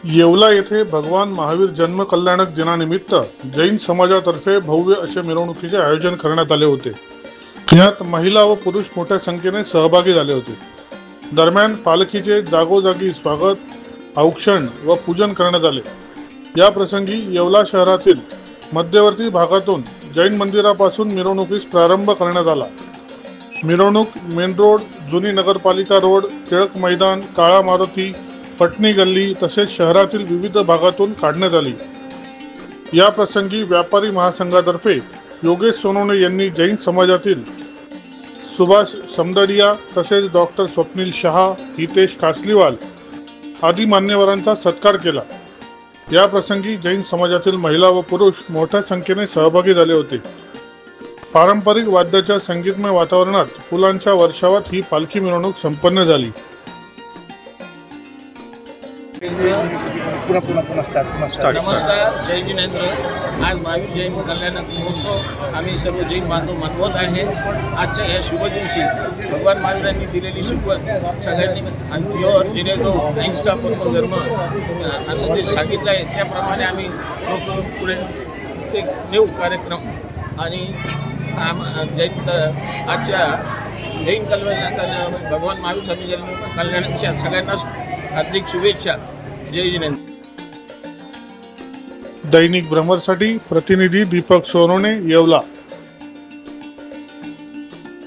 येवला येथे भगवान महावीर जन्म कल्याणक दिनानिमित्त जैन समाजातर्फे भव्य असे मिरवणुकीचे आयोजन करण्यात आले होते। यात महिला व पुरुष मोठ्या संख्येने सहभागी झाले होते। दरम्यान पालखीचे जागोजागी स्वागत, औक्षण व पूजन करण्यात आले। या प्रसंगी येवला शहरातील मध्यवर्ती भागातून जैन मंदिरापासून मिरवणुकीस प्रारंभ करण्यात आला। मिरवणूक मेन रोड, जुनी नगरपालिका रोड, टिळक मैदान, काळा मारुती, पटनी गल्ली तसेच शहरातील विविध भागातून काढण्यात आली। या प्रसंगी व्यापारी महासंघातर्फे योगेश सोनवणे यांनी जैन समाजातील सुभाष समदडिया तसेच डॉक्टर स्वप्नील शहा, हितेश कासलीवाल आदी मान्यवरांचा सत्कार केला। या प्रसंगी जैन समाजातील महिला व पुरुष मोठ्या संख्येने सहभागी झाले होते। पारंपरिक वाद्याच्या संगीतमय वातावरणात फुलांच्या वर्षावात ही पालखी मिरवणूक संपन्न झाली। नमस्कार, जय जिनेंद्र। आज महावीर जैन कल्याणक महोत्सव आम्ही सर्व जैन बांधव मानवत आहे। आजच्या या शुभ दिवशी भगवान महावीरांनी दिलेली शिकवण सगळ्यांनी प्युअर जिनेंद्र अहिंसापूर्ण धर्म असं जे सांगितलं आहे त्याप्रमाणे आम्ही लोक पुढे ते नेऊ कार्यक्रम आणि आजच्या जैन कल्याण भगवान महावीर स्वामी जन्म कल्याणच्या सगळ्यांना हार्दिक शुभेच्छा। जय जिनेंद्र। दैनिक भ्रमरसाठी प्रतिनिधी दीपक सोनवणे, येवला।